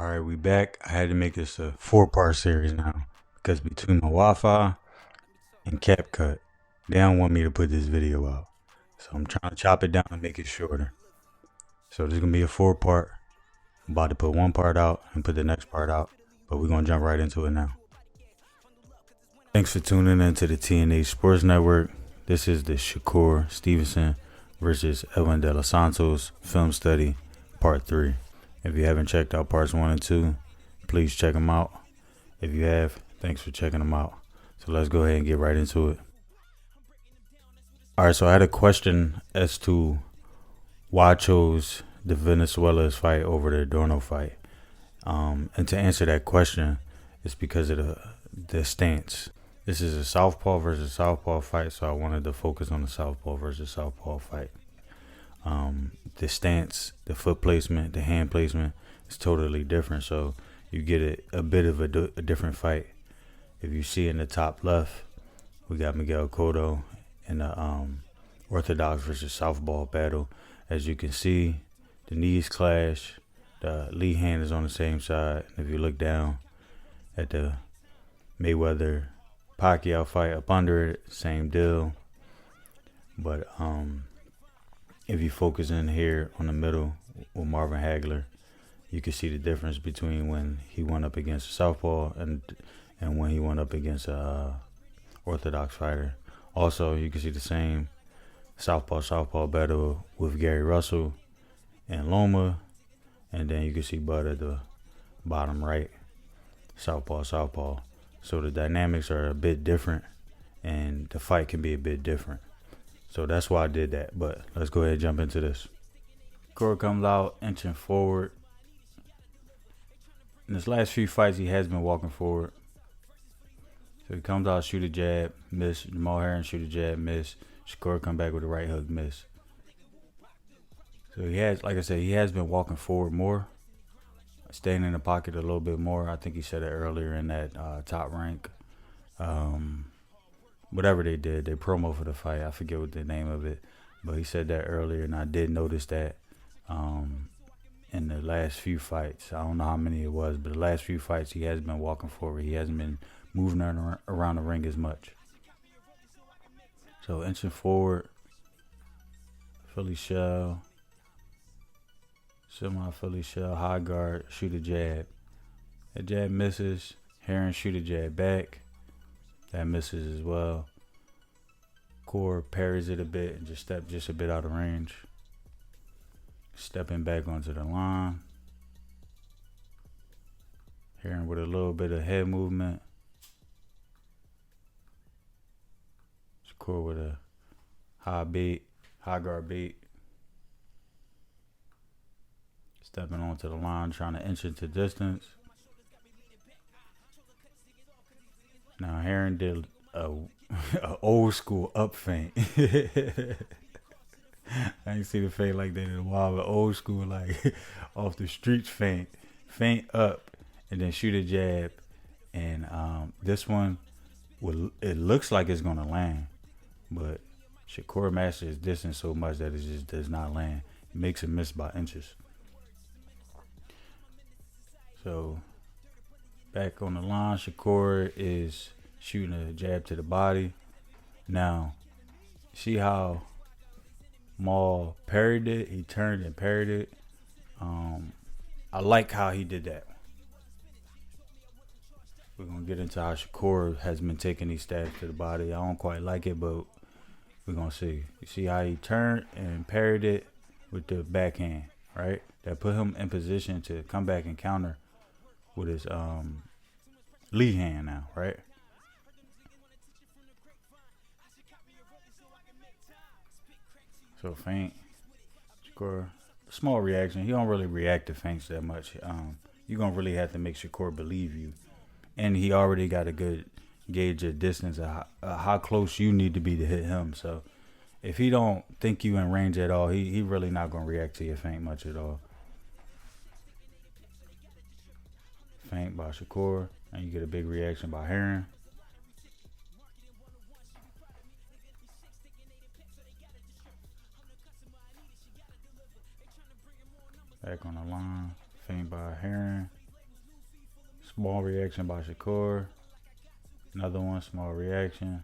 All right, we back. I had to make this a 4-part series now because between my Wi-Fi and CapCut, they don't want me to put this video out. So I'm trying to chop it down and make it shorter. So this is gonna be a 4-part. I'm about to put one part out and put the next part out, but we're gonna jump right into it now. Thanks for tuning in to the TNA Sports Network. This is the Shakur Stevenson versus Edwin De Lo Santos film study, part 3. If you haven't checked out parts 1 and 2, please check them out. If you have, thanks for checking them out. So let's go ahead and get right into it. All right, so I had a question as to why I chose the Venezuela's fight over the Adorno fight. And to answer that question, it's because of the stance. This is a southpaw versus southpaw fight, so I wanted to focus on the southpaw versus southpaw fight. The stance, the foot placement, the hand placement is totally different, so you get a bit of a different fight. If you see in the top left, we got Miguel Cotto in the orthodox versus southpaw battle. As you can see, the knees clash, the lead hand is on the same side. If you look down at the Mayweather Pacquiao fight up under it, same deal. But if you focus in here on the middle with Marvin Hagler, you can see the difference between when he went up against a southpaw and when he went up against a orthodox fighter. Also, you can see the same southpaw battle with Gary Russell and Loma, and then you can see Bud at the bottom right, southpaw. So the dynamics are a bit different, and the fight can be a bit different. So that's why I did that. But let's go ahead and jump into this. Shakur comes out inching forward. In his last few fights, he has been walking forward. So he comes out, shoot a jab, miss. Jamal Herring shoot a jab, miss. Shakur come back with a right hook, miss. So he has, like I said, he has been walking forward more, staying in the pocket a little bit more. I think he said it earlier in that top rank. Whatever they did, they promo for the fight. I forget what the name of it, but he said that earlier, and I did notice that in the last few fights. I don't know how many it was, but the last few fights he has been walking forward. He hasn't been moving around the ring as much. So inching forward, Philly shell, semi-Philly shell, high guard, shoot a jab. That jab misses. Herring shoot a jab back. That misses as well. Core parries it a bit and just a bit out of range. Stepping back onto the line. Herring with a little bit of head movement. Core with a high guard beat. Stepping onto the line, trying to inch into distance. Now Herring did a old school up feint. I ain't seen a feint like that in a while, but old school, like off the streets feint up and then shoot a jab. And this one, it looks like it's gonna land, but Shakur masters his distance so much that it just does not land. It makes it miss by inches. So back on the line, Shakur is shooting a jab to the body. Now, see how Maul parried it? He turned and parried it. I like how he did that. We're going to get into how Shakur has been taking these stabs to the body. I don't quite like it, but we're going to see. You see how he turned and parried it with the backhand, right? That put him in position to come back and counter with his lead hand now, right? So feint, Shakur, small reaction. He don't really react to feints that much. You're going to really have to make Shakur believe you. And he already got a good gauge of distance of how close you need to be to hit him. So if he don't think you in range at all, he really not going to react to your feint much at all. Feint by Shakur, and you get a big reaction by Herring. Back on the line, feint by Herring. Small reaction by Shakur. Another one, small reaction.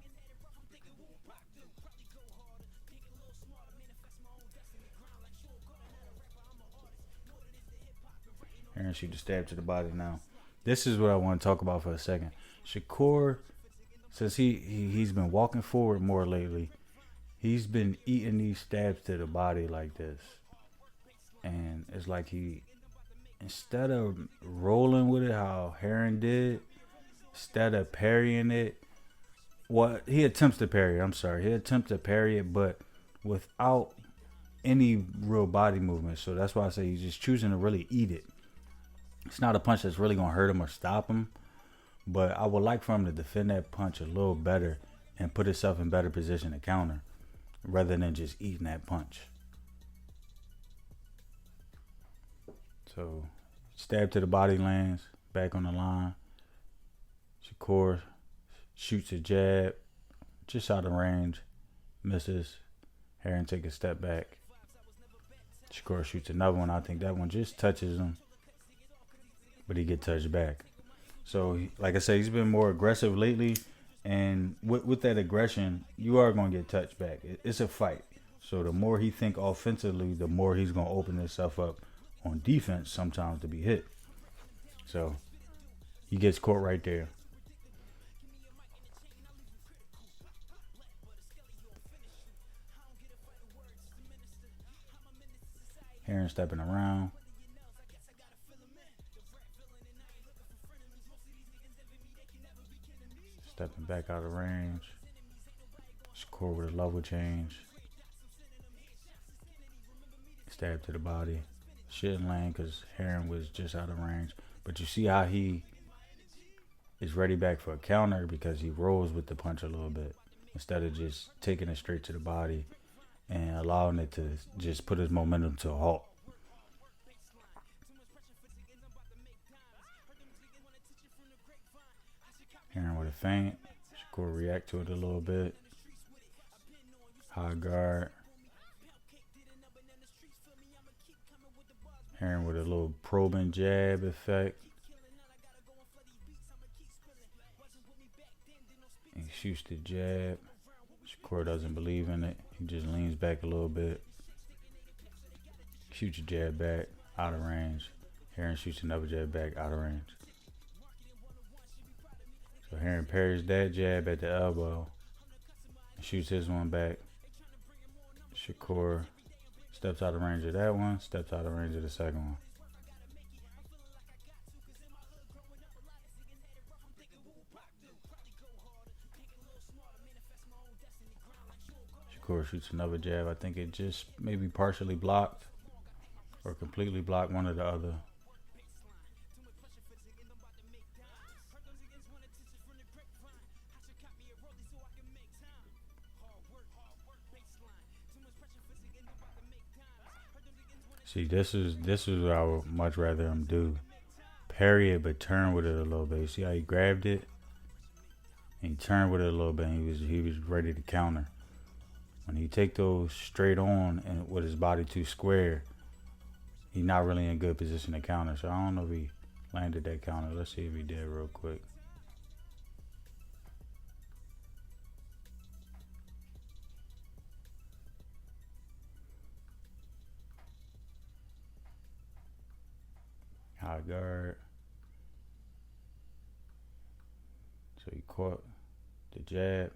Aaron shoot the stab to the body now. This is what I want to talk about for a second. Shakur, since he's been walking forward more lately, he's been eating these stabs to the body like this. And it's like he, instead of rolling with it how Heron did, instead of parrying it, he attempts to parry it. I'm sorry. He attempts to parry it, but without any real body movement. So that's why I say he's just choosing to really eat it. It's not a punch that's really going to hurt him or stop him. But I would like for him to defend that punch a little better and put himself in better position to counter rather than just eating that punch. So, stab to the body lands, back on the line. Shakur shoots a jab, just out of range, misses. Heron take a step back. Shakur shoots another one. I think that one just touches him, but he gets touched back. So, like I said, he's been more aggressive lately, and with that aggression, you are going to get touched back. It's a fight. So the more he think offensively, the more he's going to open himself up on defense sometimes to be hit. So he gets caught right there. Heron stepping around. Stepping back out of range. Score with a level change. Stab to the body. Shouldn't land because Heron was just out of range. But you see how he is ready back for a counter because he rolls with the punch a little bit instead of just taking it straight to the body and allowing it to just put his momentum to a halt. Heron with a feint. Shakur react to it a little bit. High guard. Heron with a little probing jab effect. He shoots the jab. Shakur doesn't believe in it. He just leans back a little bit. Shoots a jab back, out of range. Heron shoots another jab back, out of range. So Heron parries that jab at the elbow. Shoots his one back. Shakur steps out of range of that one, steps out of range of the second one. Shakur shoots another jab. I think it just maybe partially blocked or completely blocked, one or the other. See, this is what I would much rather him do. Parry it, but turn with it a little bit. See how he grabbed it? And he turned with it a little bit, and he was ready to counter. When he take those straight on and with his body too square, he's not really in good position to counter. So I don't know if he landed that counter. Let's see if he did real quick. High guard. So he caught the jab.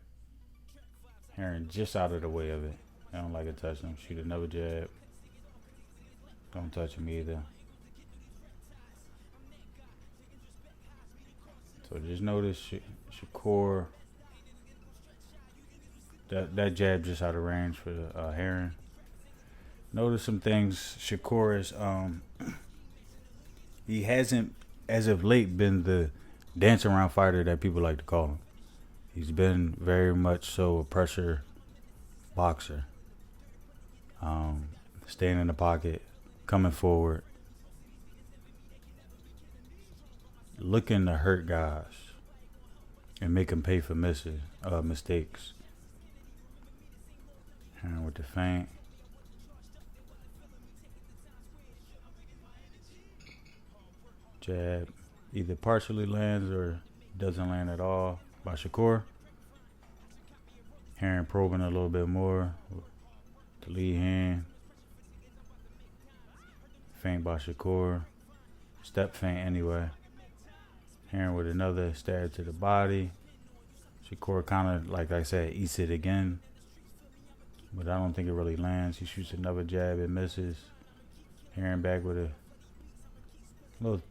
Heron just out of the way of it. I don't like it touching him. Shoot another jab. Don't touch him either. So just notice Shakur. That jab just out of range for Heron. Notice some things. Shakur is he hasn't, as of late, been the dance around fighter that people like to call him. He's been very much so a pressure boxer. Staying in the pocket, coming forward, looking to hurt guys and make them pay for mistakes. And with the feint. Jab, either partially lands or doesn't land at all by Shakur. Heron probing a little bit more. The lead hand. Feint by Shakur. Step feint anyway. Heron with another stab to the body. Shakur kind of, like I said, eats it again. But I don't think it really lands. He shoots another jab. It misses. Heron back with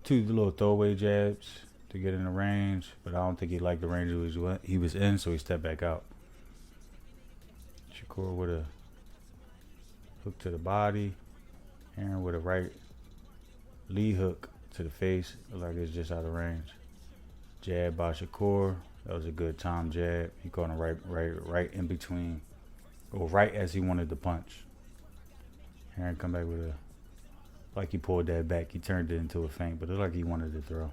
two little throwaway jabs to get in the range. But I don't think he liked the range he was in, so he stepped back out. Shakur with a hook to the body. Heron with a right lead hook to the face. Look like it's just out of range. Jab by Shakur. That was a good time jab. He caught him right in between. Or right as he wanted to punch. Heron come back with a, like he pulled that back. He turned it into a feint, but it looked like he wanted to throw.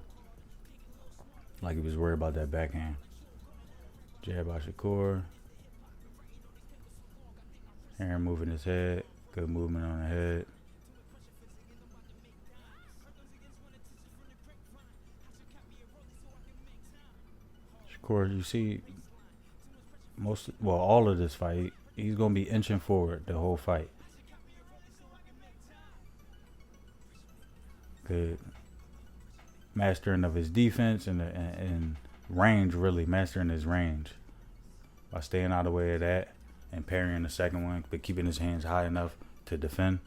Like he was worried about that backhand. Jab by Shakur. Heron moving his head. Good movement on the head. Shakur, you see, all of this fight, he's going to be inching forward the whole fight. Good mastering of his defense and range, really mastering his range by staying out of the way of that and parrying the second one, but keeping his hands high enough to defend.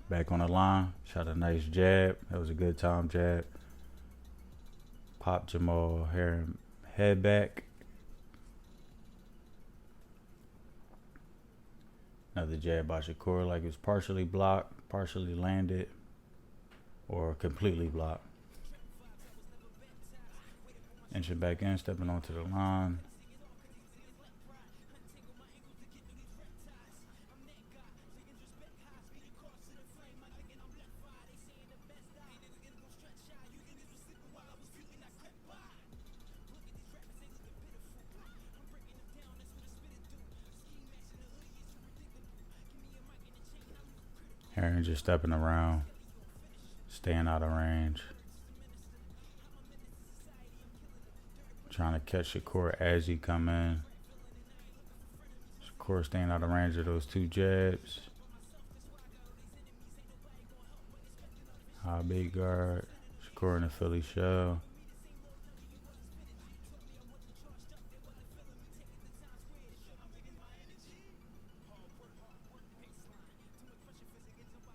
Back on the line, shot a nice jab. That was a good time jab. Popped Jamal Heron head back. Another jab by Shakur, like it was partially blocked, partially landed, or completely blocked. Inching back in, stepping onto the line. Heron just stepping around, staying out of range. Trying to catch Shakur as he come in. Shakur staying out of range of those two jabs. High big guard. Shakur in the Philly shell.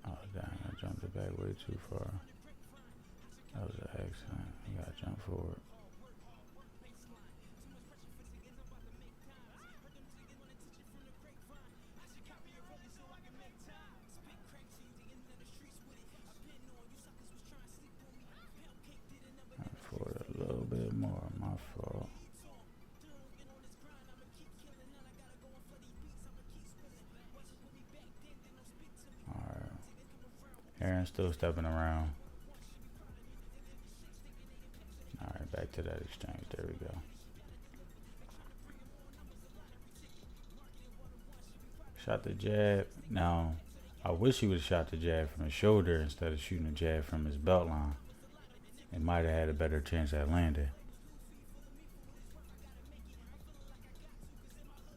Oh, damn, I jumped it back way too far. That was an accident. You gotta jump forward. Forward a little bit more, my fault. Alright. Heron still stepping around. Alright, back to that exchange. There we go. Shot the jab. Now, I wish he would have shot the jab from his shoulder instead of shooting a jab from his belt line. It might have had a better chance at landing.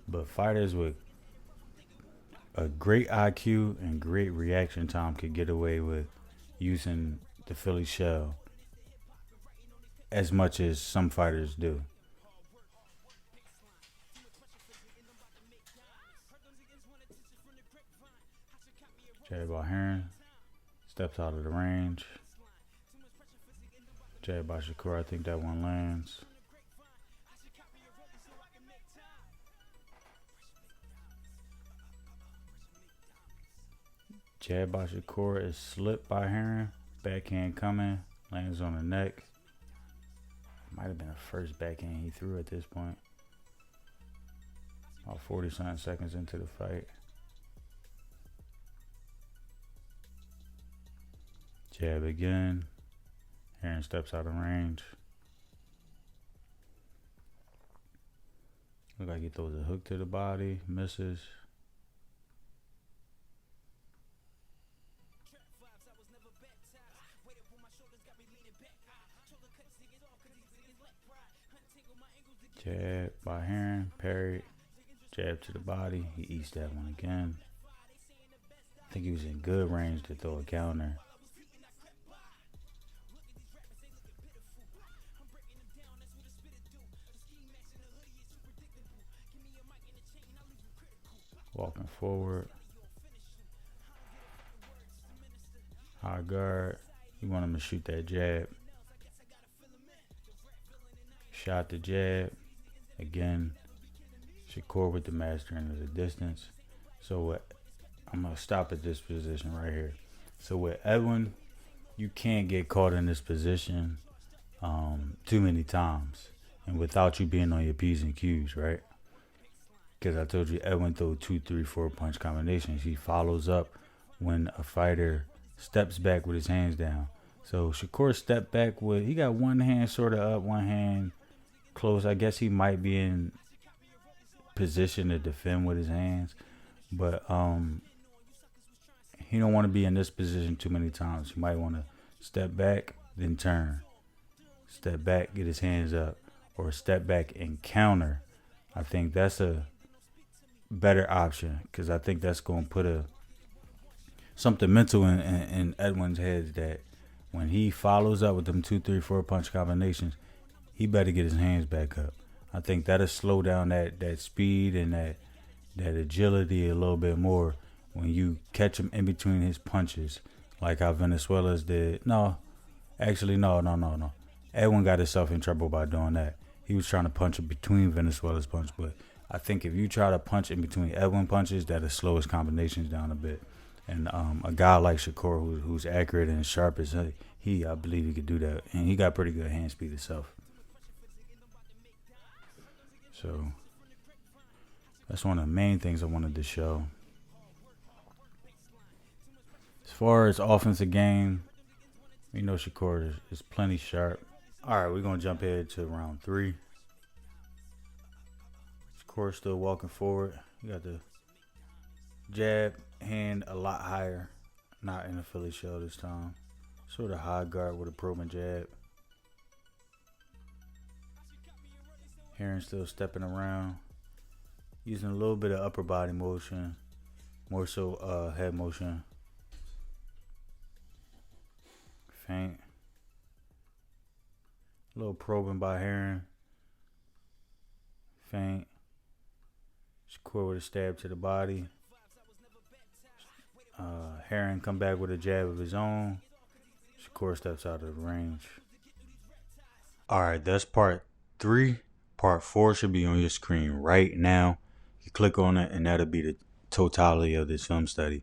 But fighters with a great IQ and great reaction time could get away with using the Philly shell as much as some fighters do. Jab by Heron. Steps out of the range. Jab by Shakur. I think that one lands. Jab by Shakur is slipped by Heron. Backhand coming. Lands on the neck. Might have been the first backhand he threw at this point. About 40-something seconds into the fight. Jab again. Heron steps out of range. Look like he throws a hook to the body. Misses. Jab by Heron, parry, jab to the body. He eats that one again. I think he was in good range to throw a counter. Walking forward. High guard. You want him to shoot that jab. Shot the jab. Again, Shakur with the master into the distance. So I'm going to stop at this position right here. So with Edwin, you can't get caught in this position too many times. And without you being on your P's and Q's, right? Because I told you Edwin throw 2, 3, 4 punch combinations. He follows up when a fighter steps back with his hands down. So Shakur stepped back with, he got one hand sort of up, one hand close. I guess he might be in position to defend with his hands, but he don't want to be in this position too many times. He might want to step back, then turn. Step back, get his hands up, or step back and counter. I think that's a better option because I think that's going to put something mental in Edwin's head that when he follows up with them 2, 3, 4 punch combinations, he better get his hands back up. I think that'll slow down that speed and that agility a little bit more when you catch him in between his punches, like how Venezuela's did. No. Edwin got himself in trouble by doing that. He was trying to punch in between Venezuela's punch, but I think if you try to punch in between Edwin punches, that'll slow his combinations down a bit. And a guy like Shakur, who's accurate and sharp as I believe he could do that. And he got pretty good hand speed himself. So that's one of the main things I wanted to show. As far as offensive game, we know Shakur is plenty sharp. All right, we're going to jump ahead to round 3. Shakur still walking forward. You got the jab, hand a lot higher. Not in a Philly shell this time. Sort of high guard with a probing jab. Heron still stepping around. Using a little bit of upper body motion. More so head motion. Feint. A little probing by Heron. Feint. Shakur with a stab to the body. Heron come back with a jab of his own. Shakur steps out of the range. Alright, that's part 3. Part 4 should be on your screen right now. You click on it and that'll be the totality of this film study.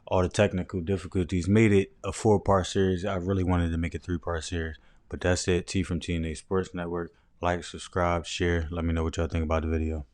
All the technical difficulties made it a 4-part series. I really wanted to make a 3-part series. But that's it. T from TNA Sports Network. Like, subscribe, share. Let me know what y'all think about the video.